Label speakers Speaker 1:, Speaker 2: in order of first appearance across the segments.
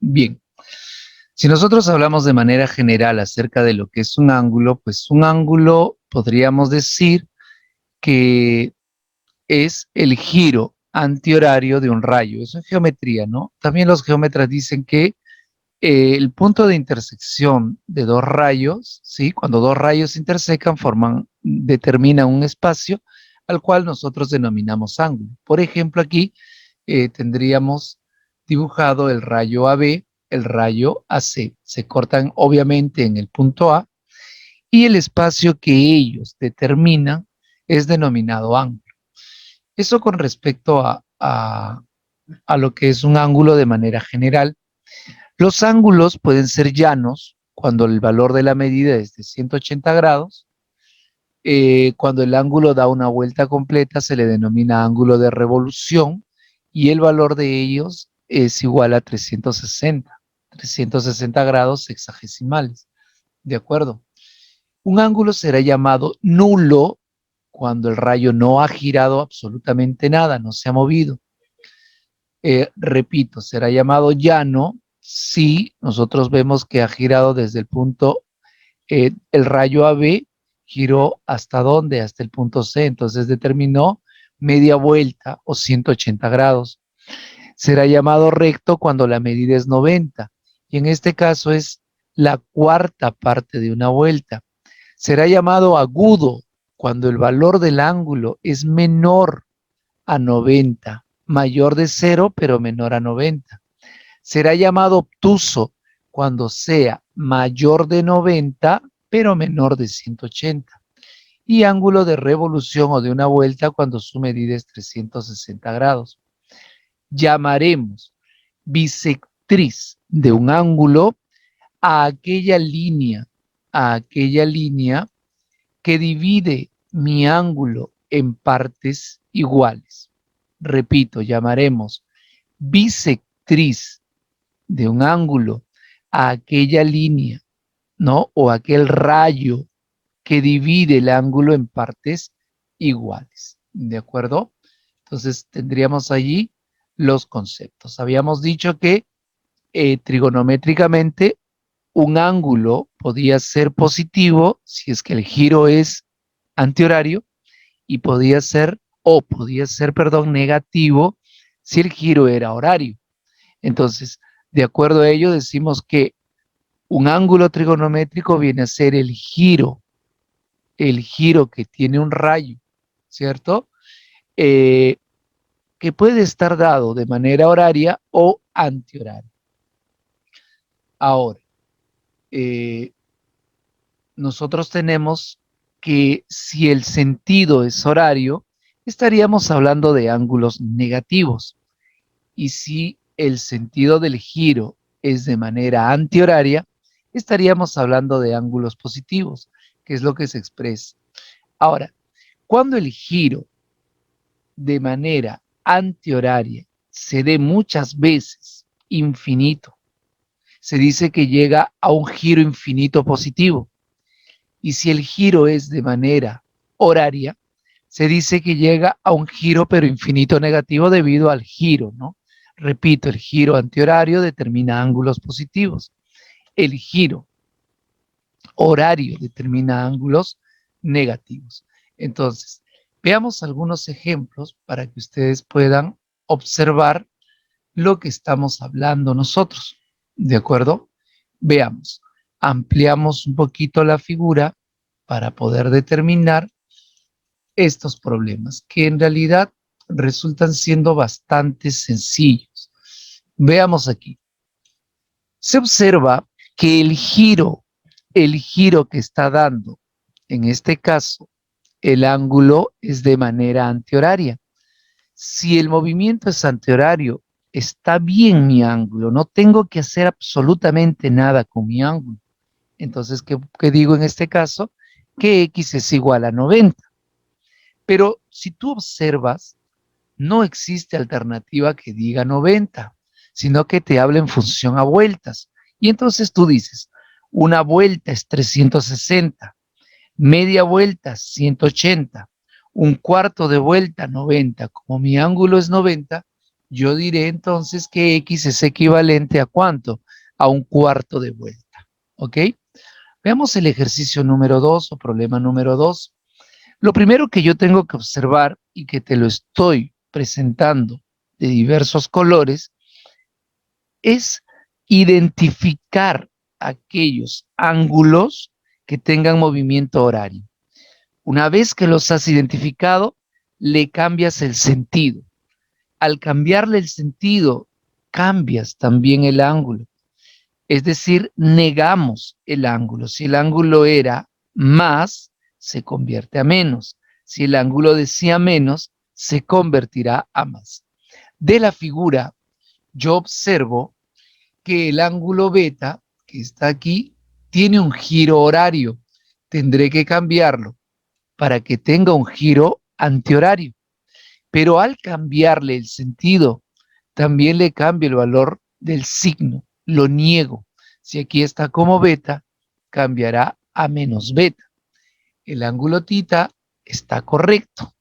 Speaker 1: Bien, si nosotros hablamos de manera general acerca de lo que es un ángulo, pues un ángulo podríamos decir que es el giro antihorario de un rayo. Eso es geometría, ¿no? También los geómetras dicen que el punto de intersección de dos rayos, ¿sí? Cuando dos rayos se intersecan, determinan un espacio al cual nosotros denominamos ángulo. Por ejemplo, aquí tendríamos dibujado el rayo AB, el rayo AC. Se cortan obviamente en el punto A y el espacio que ellos determinan es denominado ángulo. Eso con respecto a lo que es un ángulo de manera general. Los ángulos pueden ser llanos cuando el valor de la medida es de 180 grados. Cuando el ángulo da una vuelta completa se le denomina ángulo de revolución y el valor de ellos es igual a 360 grados sexagesimales. ¿De acuerdo? Un ángulo será llamado nulo cuando el rayo no ha girado absolutamente nada, no se ha movido. Repito, será llamado llano si nosotros vemos que ha girado desde el punto, el rayo AB giró hasta dónde, hasta el punto C, entonces determinó media vuelta o 180 grados. Será llamado recto cuando la medida es 90 y en este caso es la cuarta parte de una vuelta. Será llamado agudo cuando el valor del ángulo es menor a 90, mayor de 0 pero menor a 90. Será llamado obtuso cuando sea mayor de 90 pero menor de 180. Y ángulo de revolución o de una vuelta cuando su medida es 360 grados. Llamaremos bisectriz de un ángulo a aquella línea que divide mi ángulo en partes iguales. Repito, llamaremos bisectriz de un ángulo a aquella línea, ¿no? O aquel rayo que divide el ángulo en partes iguales. ¿De acuerdo? Entonces tendríamos allí los conceptos. Habíamos dicho que trigonométricamente un ángulo podía ser positivo si es que el giro es antihorario y podía ser, perdón, negativo si el giro era horario. Entonces, de acuerdo a ello, decimos que un ángulo trigonométrico viene a ser el giro que tiene un rayo, ¿cierto? Que puede estar dado de manera horaria o antihoraria. Ahora, nosotros tenemos que si el sentido es horario, estaríamos hablando de ángulos negativos. Y si el sentido del giro es de manera antihoraria, estaríamos hablando de ángulos positivos, que es lo que se expresa. Ahora, cuando el giro de manera antihoraria se dé muchas veces infinito, se dice que llega a un giro infinito positivo. Y si el giro es de manera horaria, se dice que llega a un giro pero infinito negativo debido al giro, ¿no? Repito, el giro antihorario determina ángulos positivos. El giro horario determina ángulos negativos. Entonces, veamos algunos ejemplos para que ustedes puedan observar lo que estamos hablando nosotros. ¿De acuerdo? Veamos. Ampliamos un poquito la figura para poder determinar estos problemas, que en realidad resultan siendo bastante sencillos. Veamos aquí. Se observa que el giro que está dando, en este caso, el ángulo es de manera antihoraria. Si el movimiento es antihorario, está bien mi ángulo, no tengo que hacer absolutamente nada con mi ángulo. Entonces, ¿qué digo en este caso? Que X es igual a 90. Pero si tú observas, no existe alternativa que diga 90, sino que te habla en función a vueltas. Y entonces tú dices, una vuelta es 360, media vuelta 180, un cuarto de vuelta 90. Como mi ángulo es 90, Yo diré entonces que X es equivalente a ¿cuánto? A un cuarto de vuelta. ¿Ok? Veamos el ejercicio número 2 o problema número 2. Lo primero que yo tengo que observar y que te lo estoy presentando de diversos colores es identificar aquellos ángulos que tengan movimiento horario. Una vez que los has identificado, le cambias el sentido. Al cambiarle el sentido, cambias también el ángulo. Es decir, negamos el ángulo. Si el ángulo era más, se convierte a menos. Si el ángulo decía menos, se convertirá a más. De la figura, yo observo que el ángulo beta, que está aquí, tiene un giro horario. Tendré que cambiarlo para que tenga un giro antihorario. Pero al cambiarle el sentido, también le cambio el valor del signo, lo niego. Si aquí está como beta, cambiará a menos beta. El ángulo tita está correcto.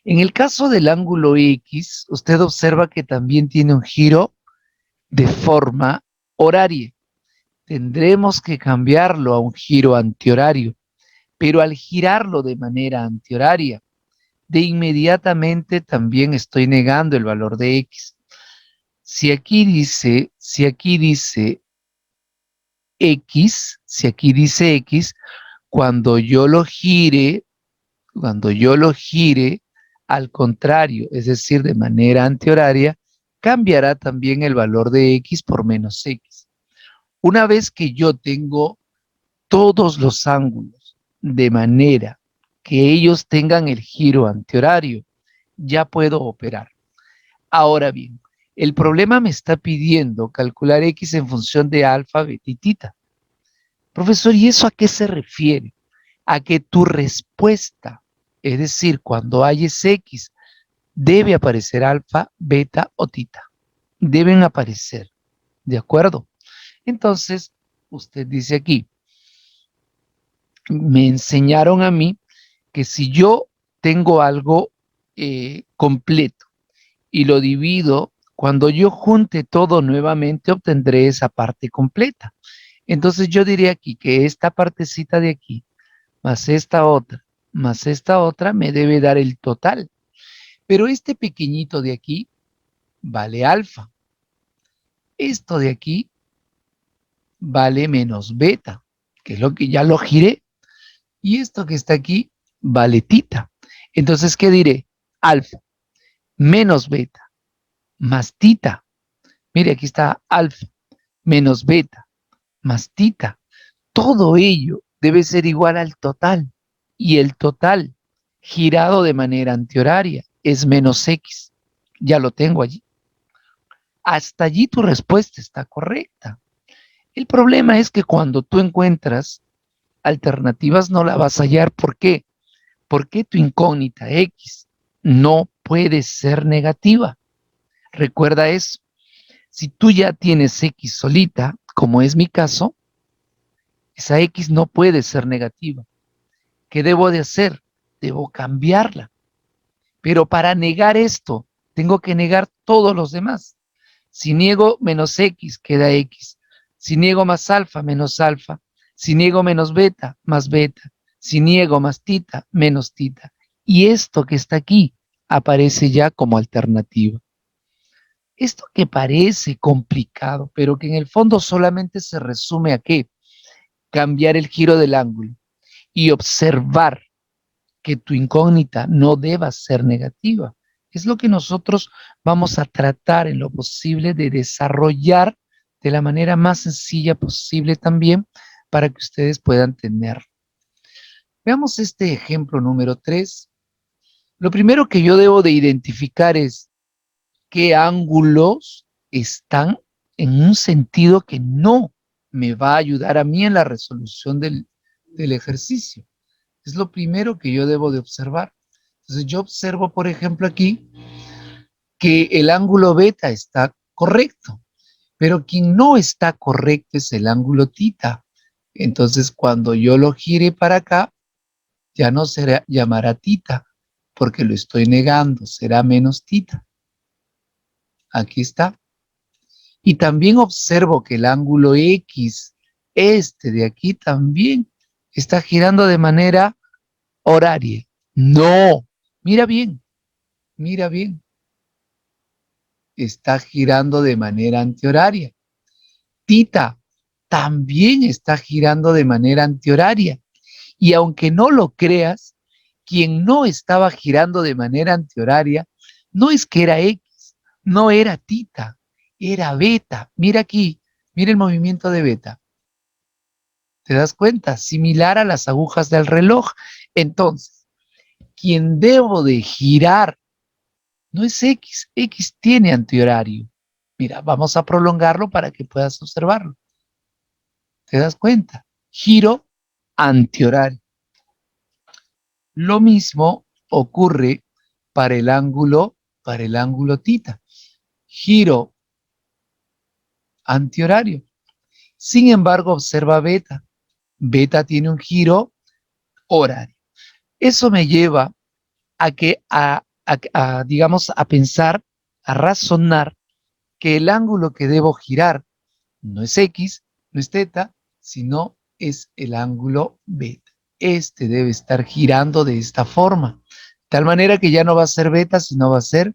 Speaker 1: En el caso del ángulo X, usted observa que también tiene un giro de forma horaria. Tendremos que cambiarlo a un giro antihorario, pero al girarlo de manera antihoraria, de inmediatamente también estoy negando el valor de X. Si aquí dice X, cuando yo lo gire al contrario, es decir, de manera antihoraria, cambiará también el valor de X por menos X. Una vez que yo tengo todos los ángulos de manera que ellos tengan el giro antihorario, ya puedo operar. Ahora bien, el problema me está pidiendo calcular X en función de alfa, beta y tita. Profesor, ¿y eso a qué se refiere? A que tu respuesta, es decir, cuando hayes X, debe aparecer alfa, beta o tita. Deben aparecer, ¿de acuerdo? Entonces, usted dice aquí, me enseñaron a mí que si yo tengo algo completo y lo divido, cuando yo junte todo nuevamente obtendré esa parte completa. Entonces yo diría aquí que esta partecita de aquí, más esta otra, me debe dar el total. Pero este pequeñito de aquí vale alfa. Esto de aquí vale menos beta, que es lo que ya lo giré. Y esto que está aquí vale tita. Entonces, ¿qué diré? Alfa menos beta más tita. Mire, aquí está alfa menos beta más tita. Todo ello debe ser igual al total. Y el total girado de manera antihoraria es menos X. Ya lo tengo allí. Hasta allí tu respuesta está correcta. El problema es que cuando tú encuentras alternativas no la vas a hallar. ¿Por qué? Porque tu incógnita X no puede ser negativa. Recuerda eso. Si tú ya tienes X solita, como es mi caso, esa X no puede ser negativa. ¿Qué debo de hacer? Debo cambiarla. Pero para negar esto, tengo que negar todos los demás. Si niego menos X, queda X. Si niego más alfa, menos alfa. Si niego menos beta, más beta. Si niego más tita, menos tita. Y esto que está aquí aparece ya como alternativa. Esto que parece complicado, pero que en el fondo solamente se resume a ¿qué? Cambiar el giro del ángulo y observar que tu incógnita no deba ser negativa. Es lo que nosotros vamos a tratar en lo posible de desarrollar de la manera más sencilla posible también para que ustedes puedan tener. Veamos este ejemplo número 3. Lo primero que yo debo de identificar es qué ángulos están en un sentido que no me va a ayudar a mí en la resolución del ejercicio. Es lo primero que yo debo de observar. Entonces yo observo, por ejemplo, aquí que el ángulo beta está correcto, pero quien no está correcto es el ángulo tita. Entonces cuando yo lo gire para acá, ya no será llamará tita, porque lo estoy negando, será menos tita. Aquí está. Y también observo que el ángulo X, este de aquí también, está girando de manera horaria. No, mira bien, mira bien. Está girando de manera antihoraria. Tita también está girando de manera antihoraria. Y aunque no lo creas, quien no estaba girando de manera antihoraria no es que era X, no era tita, era beta. Mira aquí, mira el movimiento de beta. ¿Te das cuenta? Similar a las agujas del reloj. Entonces, quien debo de girar no es X, X tiene antihorario. Mira, vamos a prolongarlo para que puedas observarlo. ¿Te das cuenta? Giro antihorario. Lo mismo ocurre para el ángulo tita. Giro antihorario. Sin embargo, observa beta. Beta tiene un giro horario. Eso me lleva a que, digamos, a pensar, a razonar que el ángulo que debo girar no es X, no es teta, sino es el ángulo beta. Este debe estar girando de esta forma, de tal manera que ya no va a ser beta, sino va a ser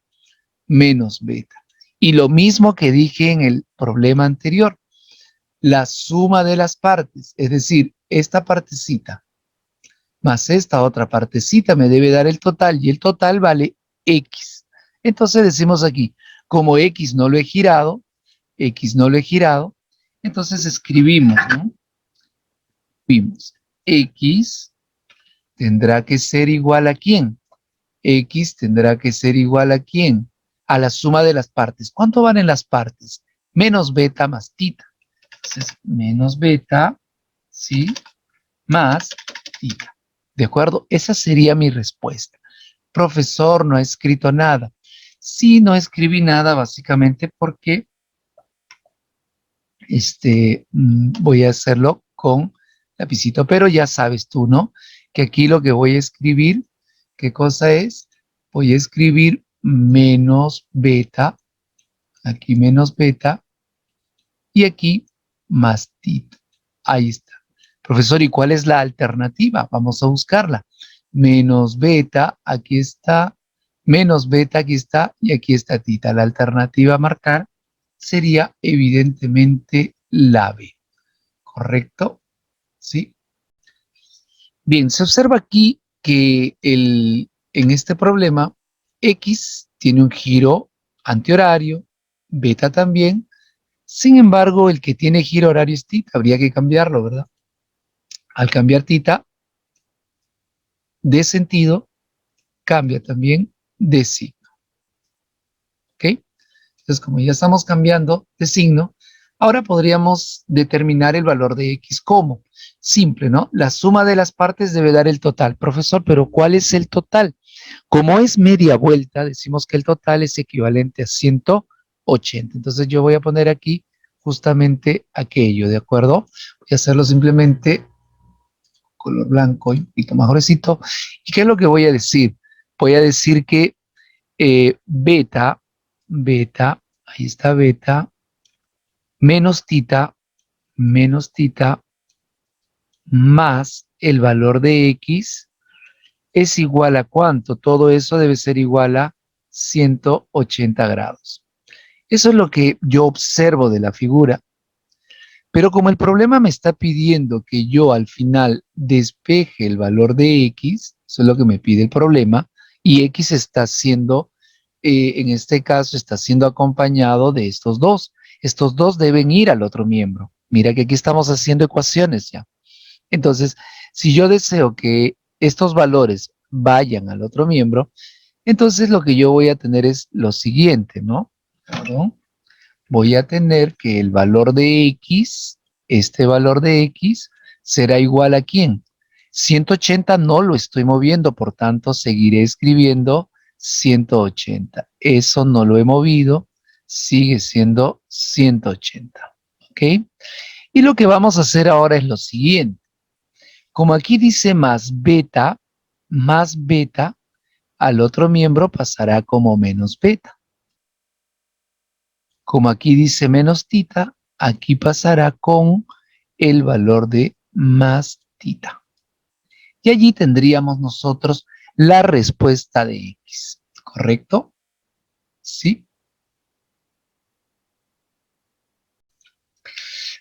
Speaker 1: menos beta. Y lo mismo que dije en el problema anterior, la suma de las partes, es decir, esta partecita más esta otra partecita me debe dar el total y el total vale X. Entonces decimos aquí, como X no lo he girado, X no lo he girado, entonces escribimos, ¿no? Vimos, X tendrá que ser igual a ¿quién? X tendrá que ser igual a ¿quién? A la suma de las partes. ¿Cuánto van en las partes? Menos beta más tita. Entonces, menos beta, ¿sí? Más tita. ¿De acuerdo? Esa sería mi respuesta. Profesor, no ha escrito nada. Sí, no escribí nada básicamente porque voy a hacerlo con lapicito, pero ya sabes tú, ¿no? Que aquí lo que voy a escribir, ¿qué cosa es? Voy a escribir menos beta, aquí menos beta, y aquí más tita. Ahí está. Profesor, ¿y cuál es la alternativa? Vamos a buscarla. Menos beta, aquí está, menos beta, aquí está, y aquí está tita. La alternativa a marcar sería evidentemente la B. ¿Correcto? ¿Sí? Bien, se observa aquí que en este problema X tiene un giro antihorario, beta también. Sin embargo, el que tiene giro horario es tita, habría que cambiarlo, ¿verdad? Al cambiar tita de sentido, cambia también de signo. ¿Ok? Entonces, como ya estamos cambiando de signo, ahora podríamos determinar el valor de X como simple, ¿no? La suma de las partes debe dar el total. Profesor, pero ¿cuál es el total? Como es media vuelta, decimos que el total es equivalente a 180. Entonces yo voy a poner aquí justamente aquello, ¿de acuerdo? Voy a hacerlo simplemente color blanco y un poquito más gruesito. ¿Y qué es lo que voy a decir? Voy a decir que beta, ahí está beta, menos tita, más el valor de X es igual a ¿cuánto? Todo eso debe ser igual a 180 grados. Eso es lo que yo observo de la figura. Pero como el problema me está pidiendo que yo al final despeje el valor de X, eso es lo que me pide el problema, y X está siendo, en este caso, está siendo acompañado de estos dos. Estos dos deben ir al otro miembro. Mira que aquí estamos haciendo ecuaciones ya. Entonces, si yo deseo que estos valores vayan al otro miembro, entonces lo que yo voy a tener es lo siguiente, ¿no? Perdón. Voy a tener que el valor de X, este valor de X, será igual a ¿quién? 180 no lo estoy moviendo, por tanto seguiré escribiendo 180. Eso no lo he movido, sigue siendo 180. ¿Ok? Y lo que vamos a hacer ahora es lo siguiente. Como aquí dice más beta, al otro miembro pasará como menos beta. Como aquí dice menos tita, aquí pasará con el valor de más tita. Y allí tendríamos nosotros la respuesta de X, ¿correcto? ¿Sí?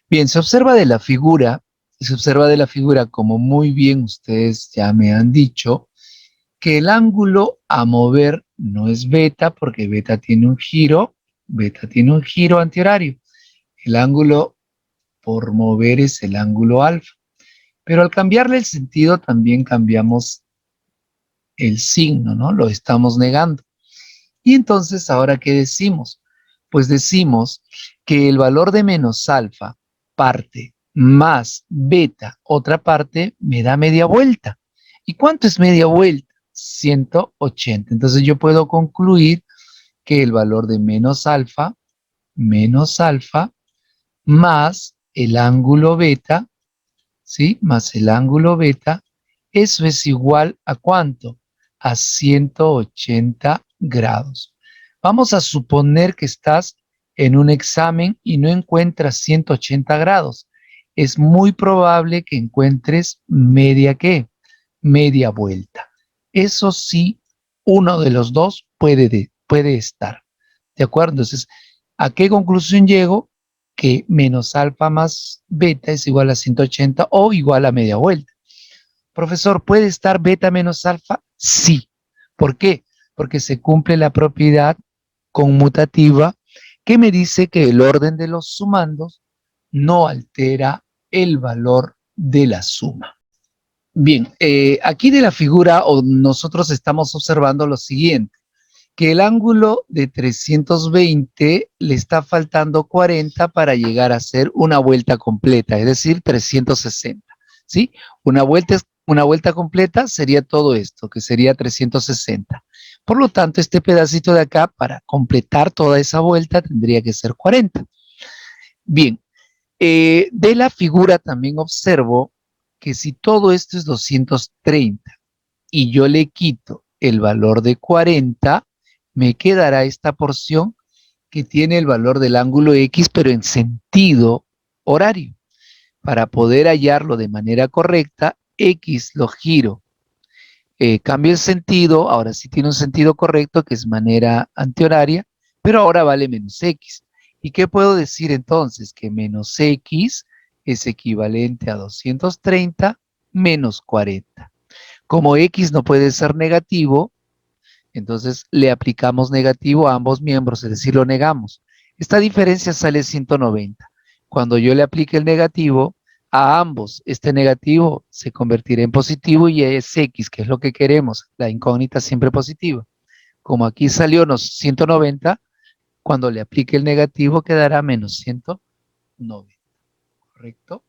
Speaker 1: Bien, se observa de la figura, como muy bien ustedes ya me han dicho, que el ángulo a mover no es beta, porque beta tiene un giro antihorario. El ángulo por mover es el ángulo alfa. Pero al cambiarle el sentido también cambiamos el signo, ¿no? Lo estamos negando. Y entonces, ¿ahora qué decimos? Pues decimos que el valor de menos alfa, parte, más beta, otra parte, me da media vuelta. ¿Y cuánto es media vuelta? 180. Entonces yo puedo concluir que el valor de menos alfa, más el ángulo beta, ¿sí? Más el ángulo beta, eso es igual a ¿cuánto? A 180 grados. Vamos a suponer que estás en un examen y no encuentras 180 grados. Es muy probable que encuentres media ¿qué? Media vuelta. Eso sí, uno de los dos puede estar. ¿De acuerdo? Entonces, ¿a qué conclusión llego? Que menos alfa más beta es igual a 180 o igual a media vuelta. Profesor, ¿puede estar beta menos alfa? Sí. ¿Por qué? Porque se cumple la propiedad conmutativa que me dice que el orden de los sumandos no altera el valor de la suma. Bien, aquí de la figura nosotros estamos observando lo siguiente, que el ángulo de 320 le está faltando 40 para llegar a ser una vuelta completa, es decir, 360, ¿sí? Una vuelta completa sería todo esto, que sería 360. Por lo tanto, este pedacito de acá, para completar toda esa vuelta, tendría que ser 40. Bien, de la figura también observo que si todo esto es 230 y yo le quito el valor de 40, me quedará esta porción que tiene el valor del ángulo X, pero en sentido horario. Para poder hallarlo de manera correcta, X lo giro. Cambio el sentido, ahora sí tiene un sentido correcto, que es manera antihoraria, pero ahora vale menos X. ¿Y qué puedo decir entonces? Que menos X es equivalente a 230 menos 40. Como X no puede ser negativo, entonces le aplicamos negativo a ambos miembros, es decir, lo negamos. Esta diferencia sale 190. Cuando yo le aplique el negativo a ambos, este negativo se convertirá en positivo y es X, que es lo que queremos, la incógnita siempre positiva. Como aquí salió 190, cuando le aplique el negativo quedará menos 190, ¿correcto?